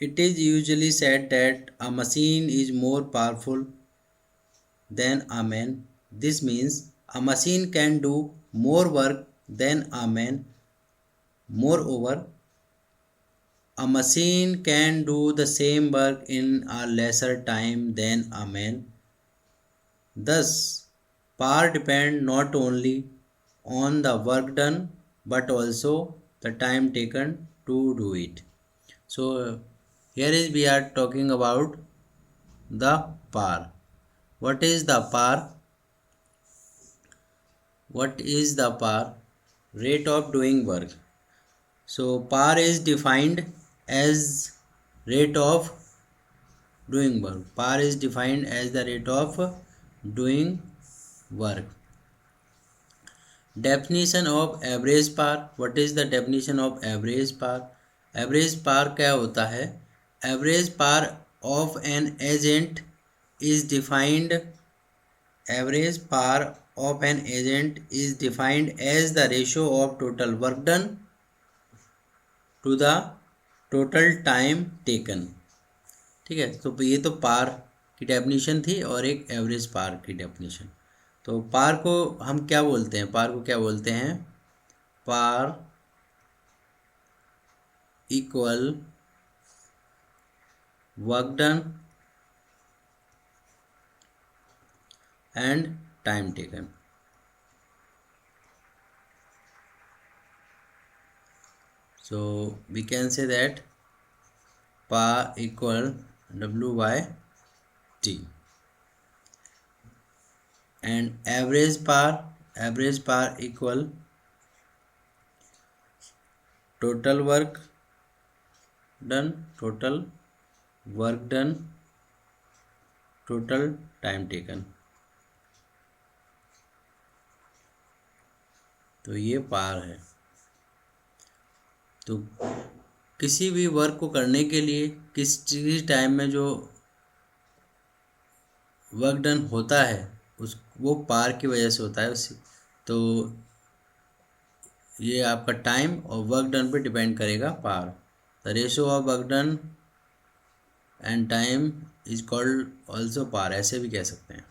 It is usually said that a machine is more powerful than a man. This means a machine can do more work than a man. Moreover, a machine can do the same work in a lesser time than a man. Thus, power depends not only on the work done but also the time taken to do it. So, here is we are talking about the power. What is the power? What is the power? Rate of doing work. So, power is defined as rate of doing work. Power is defined as the rate of doing work. Definition of average power. What is the definition of average power? Average power क्या होता है? Average power of an agent is defined. Average power of an agent is defined as the ratio of total work done to the total time taken. ठीक है, तो ये तो पार की definition थी और एक एवरेज पार की डेफिनेशन. तो पार को हम क्या बोलते हैं? पार को क्या बोलते हैं? Power equal work done and time taken. So we can say that power equal W by T, and average power equal total work done, total time taken. तो ये पार है. तो किसी भी वर्क को करने के लिए किसी टाइम में जो वर्क डन होता है वो पार की वजह से होता है उससे. तो ये आपका टाइम और वर्क डन पे डिपेंड करेगा power. The ratio of work done and time is called also power, ऐसे भी कह सकते हैं.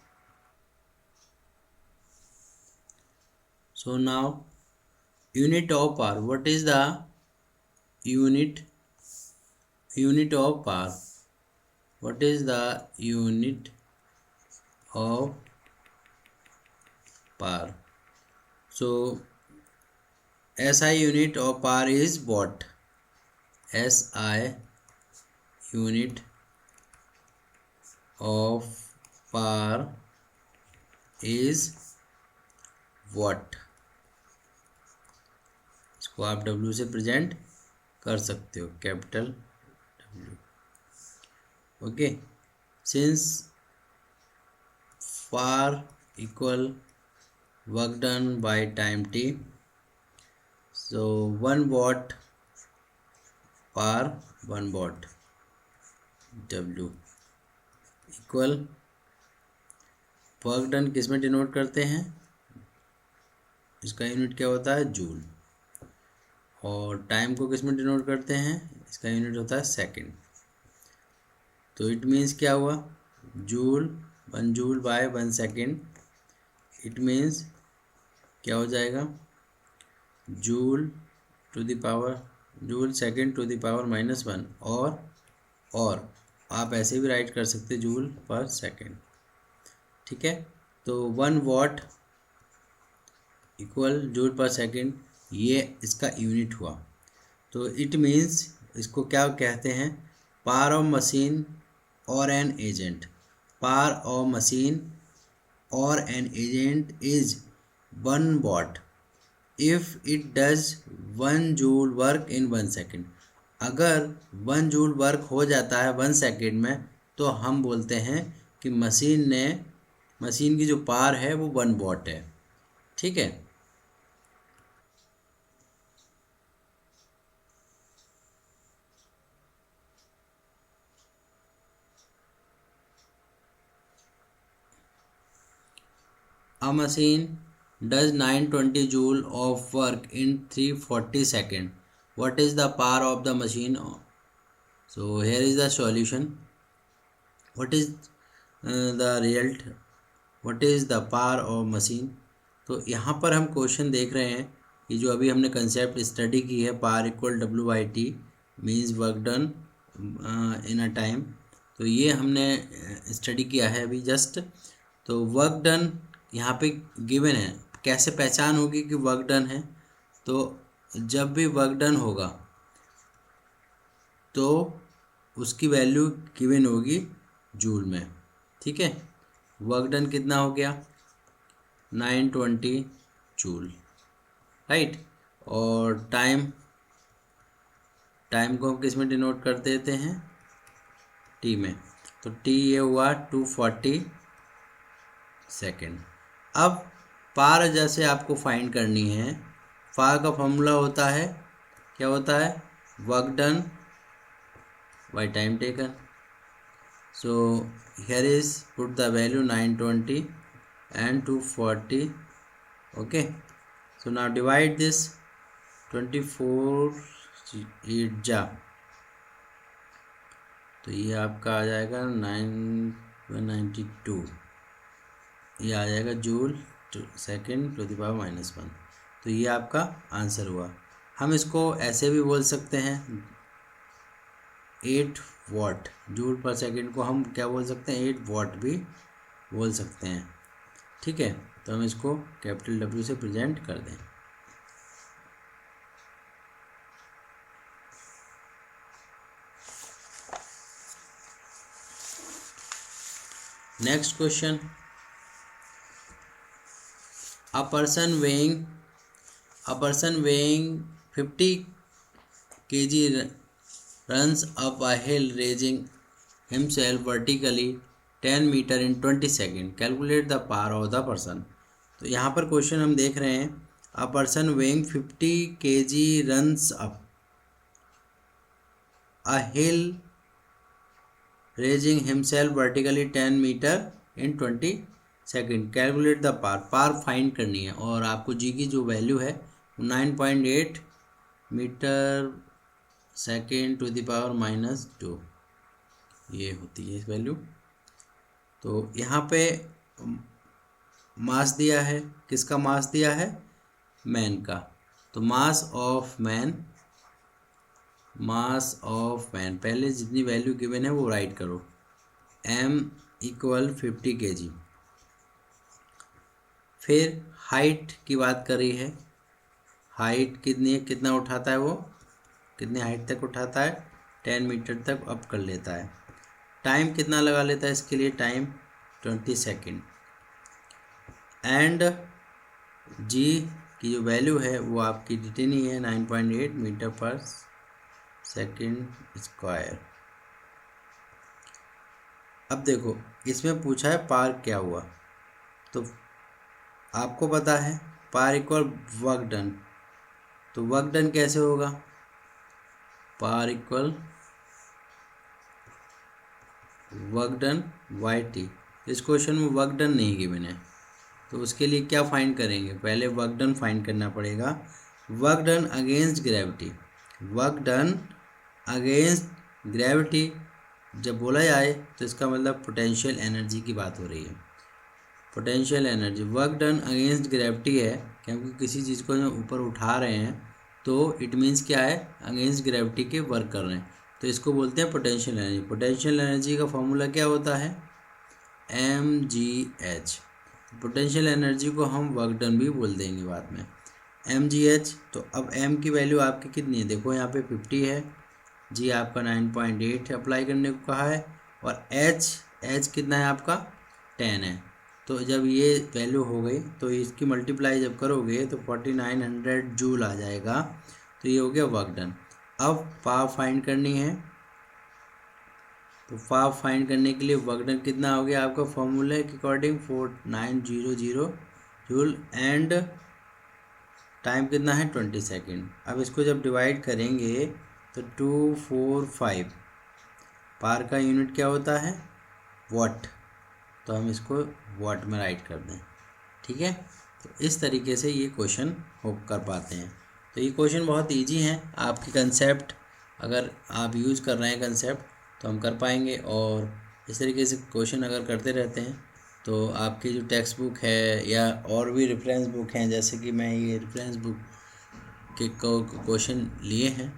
So now unit of power. What is the unit of power? What is the unit of power? So SI unit of power is what? SI unit of power is what? इसको आप W से present कर सकते हो, capital W. Okay, since power equal work done by time T, so 1 watt power 1 watt W equal work done किस में denote करते हैं? इसका यूनिट क्या होता है? जूल. और टाइम को किस में डिनोट करते हैं? इसका यूनिट होता है सेकंड. तो इट मीन्स क्या हुआ? Joule 1 joule by 1 second. It means क्या हो जाएगा? Joule to the power joule second to the power -1. और आप ऐसे भी राइट कर सकते जूल पर सेकंड. ठीक है, तो 1 watt इक्वल जूल पर सेकंड, ये इसका यूनिट हुआ. तो इट मीन्स इसको क्या कहते हैं? पावर ऑफ मशीन और an agent. Power of machine और an agent is 1 watt if it does 1 joule work in 1 second. अगर 1 जूल वर्क हो जाता है 1 सेकेंड में तो हम बोलते हैं कि मशीन की जो पावर है वो 1 watt है. ठीक है. A machine does 920 joule of work in 340 seconds. What is the power of the machine? So here is the solution. What is the result? What is the power of machine? तो यहाँ पर हम question देख रहे हैं कि जो अभी हमने कंसेप्ट स्टडी की है, power equal W/T means work done in a time, तो ये हमने स्टडी किया है अभी जस्ट। तो वर्क डन यहाँ पे गिवन है, कैसे पहचान होगी कि वर्क डन है? तो जब भी वर्क डन होगा तो उसकी वैल्यू गिवन होगी जूल में, ठीक है। वर्क डन कितना हो गया? 920 जूल, राइट। और टाइम को हम किस में डिनोट कर देते हैं? टी में। तो टी ये हुआ 240 सेकेंड। अब पावर जैसे आपको फाइंड करनी है, पावर का फॉर्मूला होता है, क्या होता है? Work done by time taken. So here is put the value 920 and 240. Okay, so now divide this 24 8 जा, तो ये आपका आ जाएगा 992, ये आ जाएगा joule second to the power -1। तो ये आपका आंसर हुआ। हम इसको ऐसे भी बोल सकते हैं, 8 वाट जूल पर सेकेंड को हम क्या बोल सकते हैं? 8 वाट भी बोल सकते हैं, ठीक है। तो हम इसको कैपिटल W से प्रेजेंट कर दें। Next question, a person weighing 50 kg runs up a hill raising himself vertically 10 meter in 20 seconds. Calculate the power of the person. तो यहाँ पर क्वेश्चन हम देख रहे हैं, a person weighing 50 kg runs up a hill raising himself vertically 10 meter in 20 second. Calculate the power find करनी है, और आपको जी की जो वैल्यू है 9.8 metre second to the power -2 ये होती है इस वैल्यू। तो यहाँ पे मास दिया है, किसका मास दिया है? मैन का। तो मास ऑफ मैन, पहले जितनी वैल्यू गिवन है वो राइट करो। m = 50 kg। फिर हाइट की बात कर रही है, हाइट कितना उठाता है वो, कितनी हाइट तक उठाता है? 10 मीटर तक अप कर लेता है। टाइम कितना लगा लेता है इसके लिए? Time 20 second. एंड जी की जो वैल्यू है वो आपकी जितनी है 9.8 मीटर पर सेकेंड स्क्वायर। अब देखो इसमें पूछा है पावर क्या हुआ, तो आपको पता है पावर इक्वल वर्क डन। तो वर्क डन कैसे होगा? Power equal work done by T. इस क्वेश्चन में वर्क डन नहीं गिवन है, तो उसके लिए क्या फाइंड करेंगे? पहले वर्क डन फाइंड करना पड़ेगा। Work done against gravity, work done against gravity जब बोला जाए तो इसका मतलब पोटेंशियल एनर्जी की बात हो रही है। Potential energy work done against gravity है, क्योंकि किसी चीज़ को जो ऊपर उठा रहे हैं तो इट मीन्स क्या है? अगेंस्ट ग्रेविटी के वर्क कर रहे हैं, तो इसको बोलते हैं पोटेंशियल एनर्जी। पोटेंशियल एनर्जी का फॉर्मूला क्या होता है? mgh। पोटेंशियल एनर्जी को हम वर्क डन भी बोल देंगे बाद में, mgh। तो अब m की वैल्यू आपकी कितनी है? देखो यहाँ पे 50 है, जी आपका 9.8 अप्लाई करने को कहा है, और h कितना है आपका? 10 है। तो जब ये वैल्यू हो गई तो इसकी मल्टीप्लाई जब करोगे तो 4900 जूल आ जाएगा। तो ये हो गया वर्क डन। अब पावर फाइंड करनी है, तो पावर फाइंड करने के लिए वर्क डन कितना हो गया आपका? फॉर्मूले के अकॉर्डिंग 4900 जूल, एंड टाइम कितना है? 20 सेकेंड। अब इसको जब डिवाइड करेंगे तो 245, पावर का यूनिट क्या होता है? वाट। तो हम इसको वाट में राइट कर दें, ठीक है। तो इस तरीके से ये क्वेश्चन हो कर पाते हैं। तो ये क्वेश्चन बहुत इजी हैं, आपकी कंसेप्ट अगर आप यूज़ कर रहे हैं कंसेप्ट तो हम कर पाएंगे। और इस तरीके से क्वेश्चन अगर करते रहते हैं तो आपकी जो टेक्स्ट बुक है या और भी रेफरेंस बुक हैं, जैसे कि मैं ये रेफरेंस बुक के क्वेश्चन लिए हैं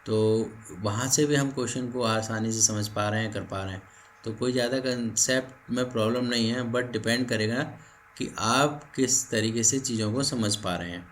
तो वहाँ से भी हम क्वेश्चन को आसानी से समझ पा रहे हैं, कर पा रहे हैं। तो कोई ज़्यादा कंसेप्ट में प्रॉब्लम नहीं है, बट डिपेंड करेगा कि आप किस तरीके से चीज़ों को समझ पा रहे हैं।